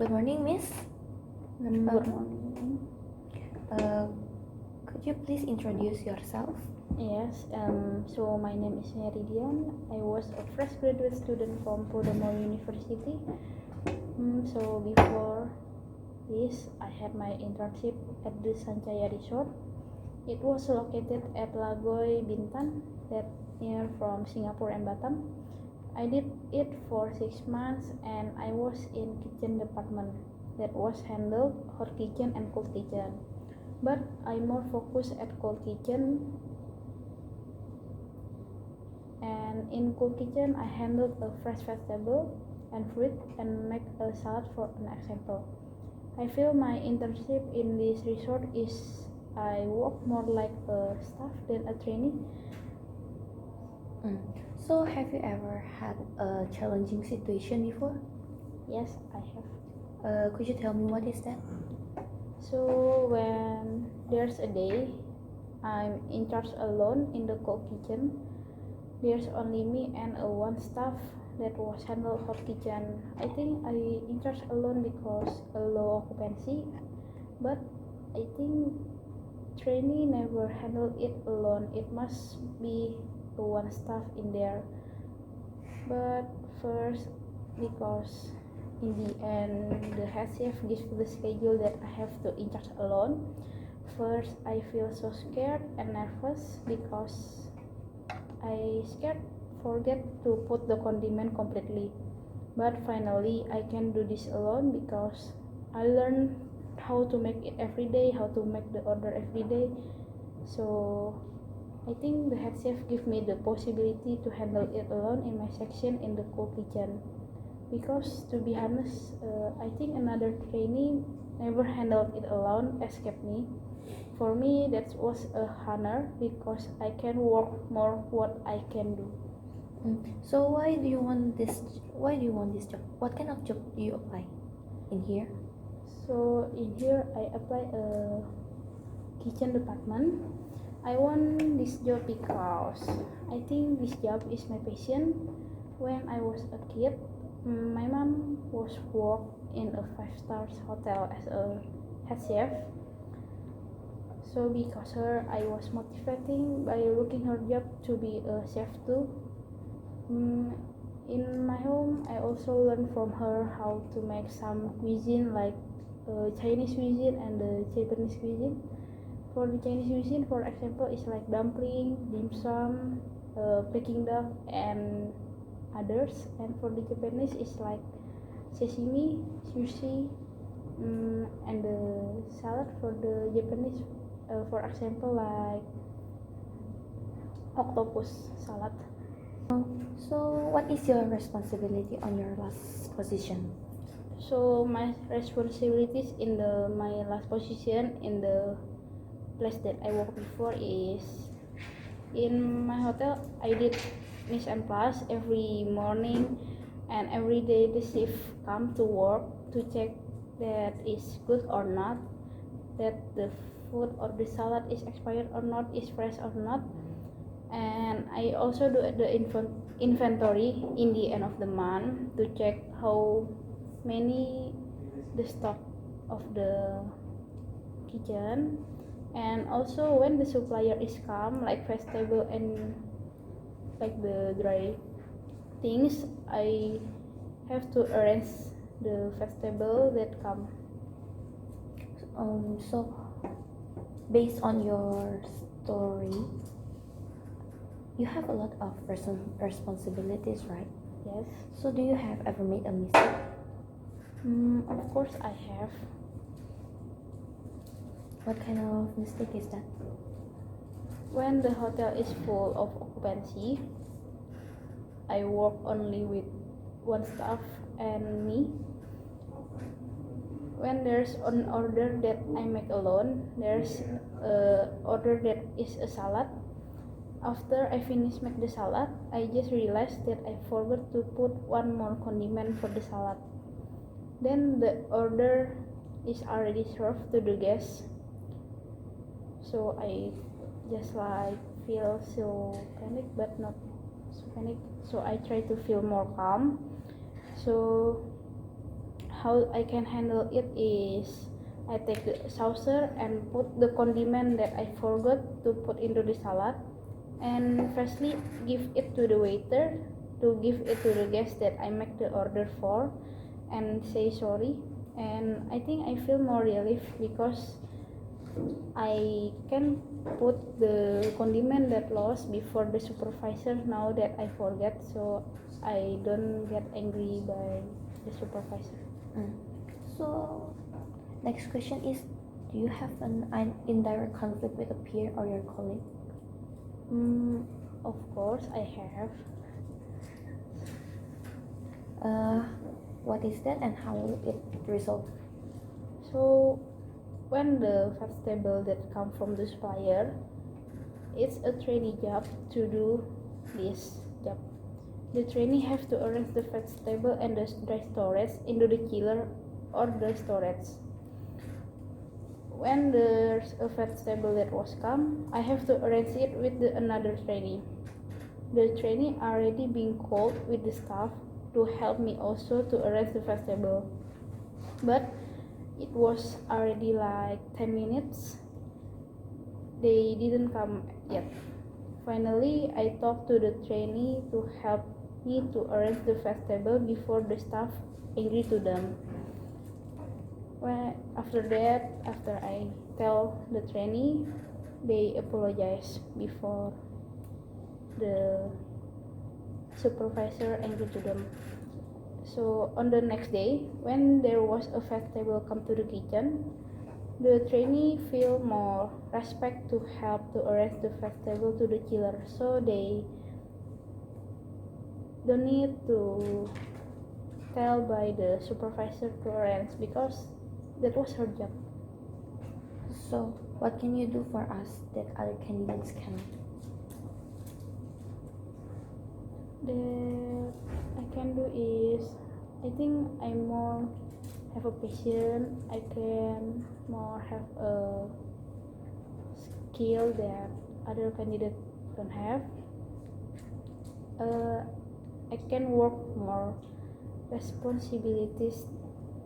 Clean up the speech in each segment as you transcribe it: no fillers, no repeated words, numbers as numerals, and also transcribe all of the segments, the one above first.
Good morning, Miss. Good morning. Could you please introduce yourself? Yes, so my name is MERRYDIAN. I was a fresh graduate student from Podomoro University. So before this, I had my internship at the Sancaya Resort. It was located at Lagoy, Bintan, that near from Singapore and Batam. I did it for 6 months and I was in kitchen department that was handled hot kitchen and cold kitchen. But I more focused at cold kitchen, and in cold kitchen I handled a fresh vegetable and fruit and make a salad for an example. I feel my internship in this resort is I work more like a staff than a trainee. So, have you ever had a challenging situation before? Yes, I have. Could you tell me what is that? So when there's a day I'm in charge alone in the cold kitchen, there's only me and one staff that was handle hot kitchen. I think I in charge alone because a low occupancy, but I think trainee never handle it alone. It must be one staff in there. But first, because in the end the head chef gives the schedule that I have to in charge alone. First, I feel so scared and nervous because I scared forget to put the condiment completely. But finally, I can do this alone because I learned how to make it every day, how to make the order every day. So I think the head chef give me the possibility to handle it alone in my section in the cold kitchen. Because to be honest, I think another trainee never handled it alone, escaped me. For me, that was a honor because I can work more what I can do. So, why do you want this? Why do you want this job? What kind of job do you apply in here? So in here, I apply a kitchen department. I want this job because I think this job is my passion. When I was a kid, my mom was work in a 5-star hotel as a head chef. So because her, I was motivating by looking her job to be a chef too. In my home, I also learned from her how to make some cuisine like Chinese cuisine and the Japanese cuisine. For the Chinese cuisine, for example, it's like dumpling, dim sum, Peking duck, and others. And for the Japanese, it's like sashimi, sushi, and the salad for the Japanese. For example, like octopus salad. So, what is your responsibility on your last position? So my responsibilities in my last position in the place that I worked before is in my hotel. I did mise en place every morning, and every day the shift come to work to check that is good or not, that the food or the salad is expired or not, is fresh or not. And I also do the inventory in the end of the month to check how many the stock of the kitchen. And also when the supplier is come like vegetable and like the dry things, I have to arrange the vegetable that come. So, based on your story, you have a lot of responsibilities, right? Yes. So, do you have ever made a mistake? Of course I have. What kind of mistake is that? When the hotel is full of occupancy, I work only with one staff and me. When there's an order that I make alone, there's a order that is a salad. After I finish make the salad, I just realized that I forgot to put one more condiment for the salad. Then the order is already served to the guests. So I just like feel so panic, but not so panic. So I try to feel more calm. So how I can handle it is I take the saucer and put the condiment that I forgot to put into the salad, and freshly give it to the waiter to give it to the guest that I make the order for, and say sorry. And I think I feel more relief because I can put the condiment that lost before the supervisor now that I forget, so I don't get angry by the supervisor. So next question is, do you have an indirect conflict with a peer or your colleague? Of course I have. What is that and how will it resolve? So when the vegetable that come from the supplier, it's a trainee job to do this job. The trainee have to arrange the vegetable and the dry storage into the chiller or the storage. When there's a vegetable that was come, I have to arrange it with another trainee. The trainee already being called with the staff to help me also to arrange the vegetable, but it was already like 10 minutes. They didn't come yet. Finally, I talked to the trainee to help me to arrange the vegetable before the staff angry to them. After I tell the trainee, they apologize before the supervisor angry to them. So on the next day, when there was a vegetable come to the kitchen, the trainee feel more respect to help to arrange the vegetable to the chiller, so they don't need to tell by the supervisor to arrange because that was her job. So what can you do for us that other candidates can? That I can do is, I think I more have a passion. I can more have a skill that other candidates don't have. I can work more responsibilities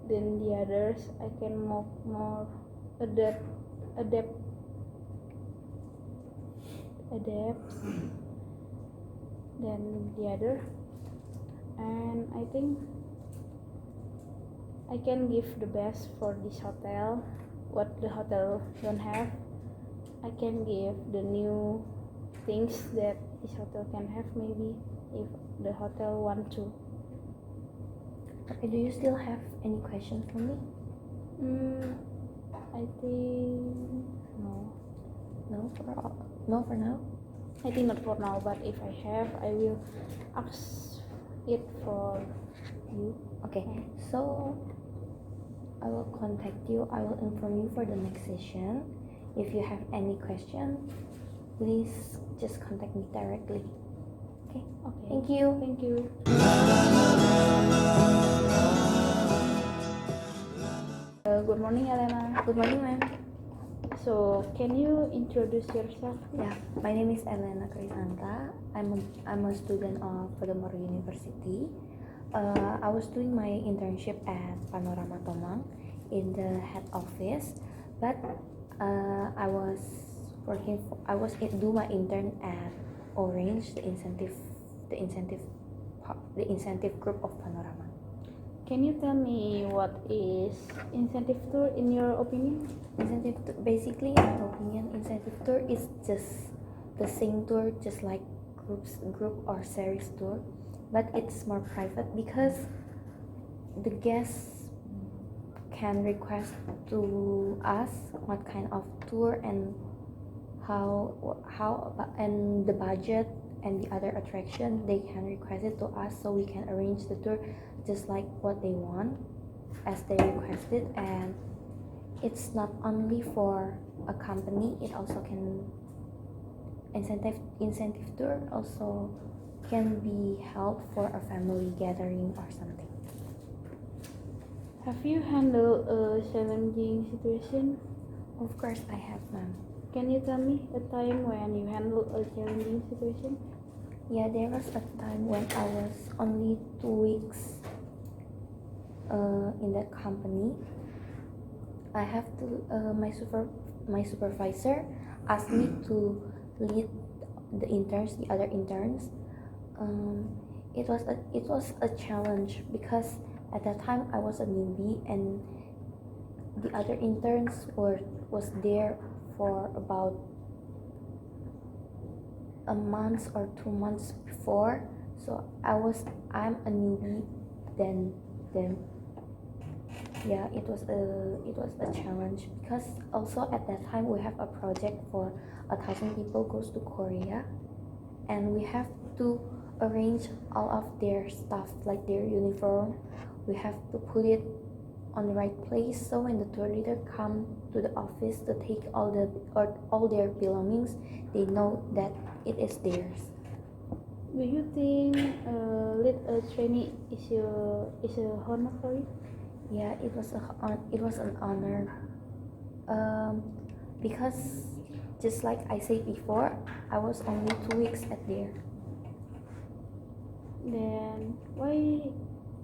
than the others. I can more adapt than the other, and I think I can give the best for this hotel, what the hotel don't have. I can give the new things that this hotel can have, maybe if the hotel want to. Okay, do you still have any questions for me? I think no. No for now. I think not for now, but if I have, I will ask it for you. Okay, so I will contact you. I will inform you for the next session. If you have any question, please just contact me directly. Okay. Okay. Thank you. Thank you. Good morning, Elena. Good morning, ma'am. So, can you introduce yourself? Yeah, my name is ELLENA CRYSANTHA. I'm a student of Podomoro University. I was doing my internship at Panorama Tomang in the head office, but I was do my intern at Orange, the incentive group of Panorama. Can you tell me what is incentive tour in your opinion? Basically, in my opinion, incentive tour is just the same tour, just like group or series tour, but it's more private because the guests can request to us what kind of tour and how and the budget and the other attraction. They can request it to us, so we can arrange the tour just like what they want as they requested. And it's not only for a company, it also can incentive tour also can be held for a family gathering or something. Have you handled a challenging situation? Of course I have, ma'am. Can you tell me a time when you handled a challenging situation? Yeah, there was a time when I was only 2 weeks in that company, I have to my supervisor asked me to lead the other interns. It was a challenge because at that time I was a newbie and the other interns was there for about a month or 2 months before, so I'm a newbie than them. Yeah, it was a challenge because also at that time we have a project for 1,000 people goes to Korea, and we have to arrange all of their stuff like their uniform. We have to put it on the right place, so when the tour leader come to the office to take all their belongings, they know that it is theirs. Do you think lead a trainee is a honor for you? Yeah, it was an honor, because just like I said before, I was only 2 weeks at there. Then why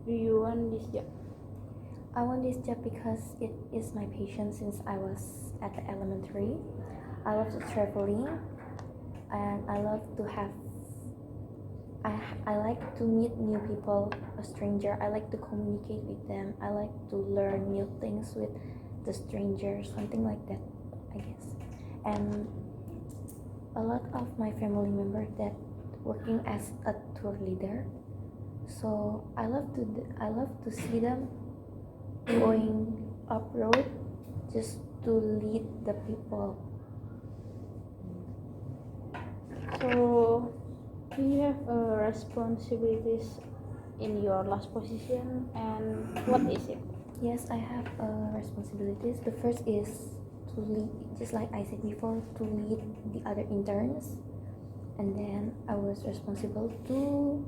do you want this job? I want this job because it is my passion since I was at the elementary. I love the traveling, and I love to have. I like to meet new people, a stranger. I like to communicate with them. I like to learn new things with the strangers, something like that, I guess. And a lot of my family members that working as a tour leader, so I love to see them going abroad just to lead the people. So do you have responsibilities in your last position, and what is it? Yes, I have responsibilities. The first is to lead, just like I said before, to lead the other interns, and then I was responsible to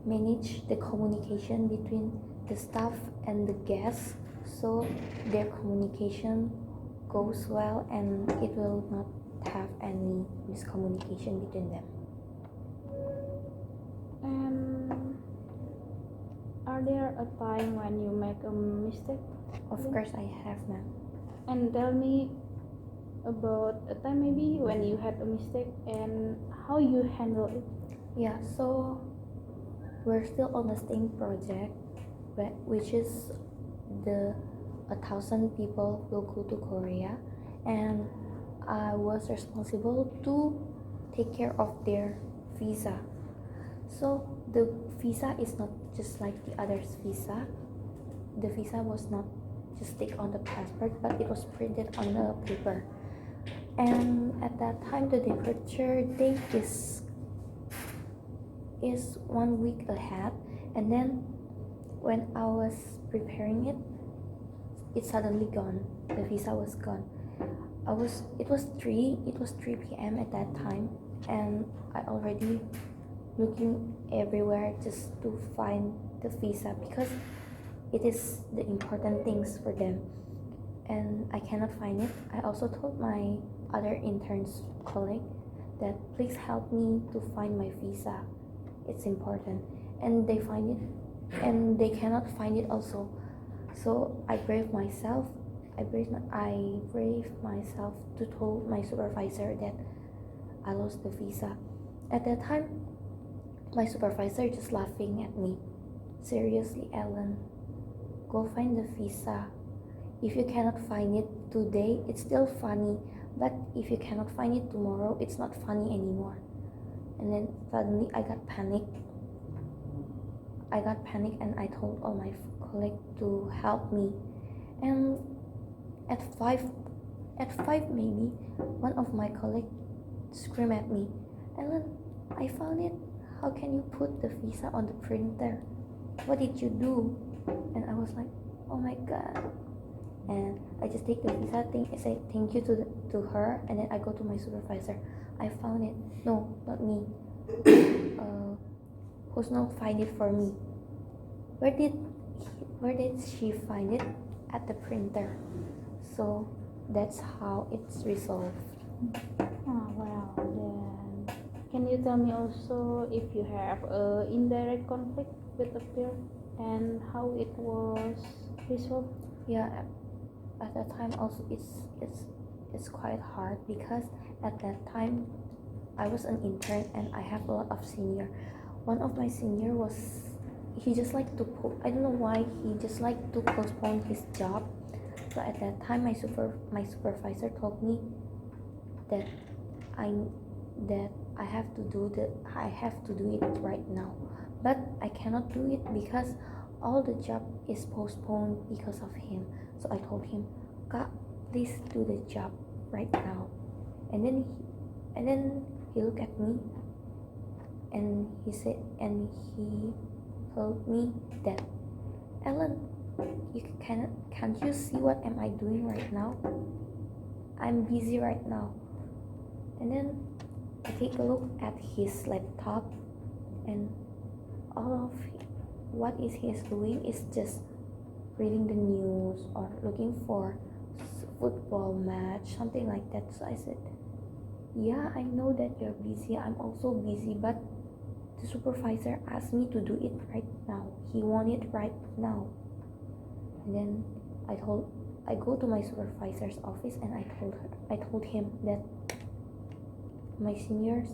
manage the communication between the staff and the guests, so their communication goes well and it will not have any miscommunication between them. And are there a time when you make a mistake? Of course, I have, ma'am. And tell me about a time maybe when you had a mistake and how you handle it. Yeah, so we're still on the same project, which is the 1,000 people will go to Korea, and I was responsible to take care of their visa. So the visa is not just like the others' visa. The visa was not just stick on the passport, but it was printed on the paper. And at that time, the departure date is 1 week ahead. And then when I was preparing it, it's suddenly gone. The visa was gone. It was 3 p.m. at that time, and I already looking everywhere just to find the visa because it is the important things for them, and I cannot find it. I also told my other interns colleague that please help me to find my visa, it's important, and they find it and they cannot find it also. So I brave myself to tell my supervisor that I lost the visa. At that time, my supervisor just laughing at me. Seriously, Ellen, go find the visa. If you cannot find it today, it's still funny. But if you cannot find it tomorrow, it's not funny anymore. And then suddenly I got panicked and I told all my colleagues to help me. And at 5 maybe, one of my colleagues screamed at me, Ellen, I found it. How can you put the visa on the printer? What did you do? And I was like, oh my god. And I just take the visa thing, I say thank you to her, and then I go to my supervisor. I found it. No, not me. Who's not find it for me? Where did she find it? At the printer. So that's how it's resolved. Oh, wow. Then can you tell me also if you have a indirect conflict with a peer? And how it was resolved? Yeah, at that time also it's quite hard because at that time I was an intern and I have a lot of senior. One of my senior was he just like to I don't know why he just like to postpone his job. So at that time my supervisor told me that I that I have to do it right now. But I cannot do it because all the job is postponed because of him. So I told him, Kak, please do the job right now. And then he looked at me and he told me that, Ellen, can't you see what am I doing right now? I'm busy right now. And then I take a look at his laptop, and all of what is he's doing is just reading the news or looking for football match, something like that. So I said, yeah, I know that you're busy, I'm also busy, but the supervisor asked me to do it right now. He want it right now. And then I go to my supervisor's office and I told him that my seniors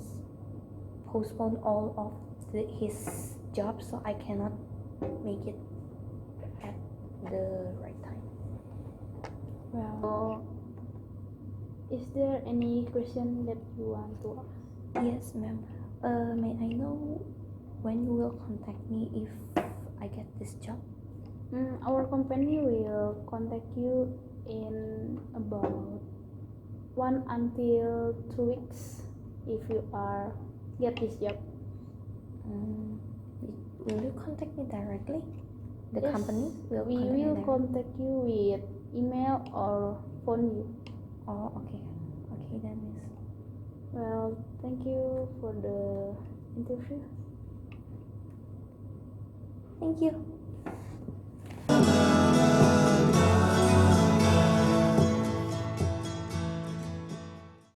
postponed all of his job, so I cannot make it at the right time. Well, is there any question that you want to ask? Yes, ma'am. May I know when you will contact me if I get this job? Our company will contact you in about 1 until 2 weeks if you are get this job. Will you contact me directly? The Yes, company will we contact me will directly? contact you with email or phone you. Oh, okay. Okay, then, miss. Well, thank you for the interview. Thank you.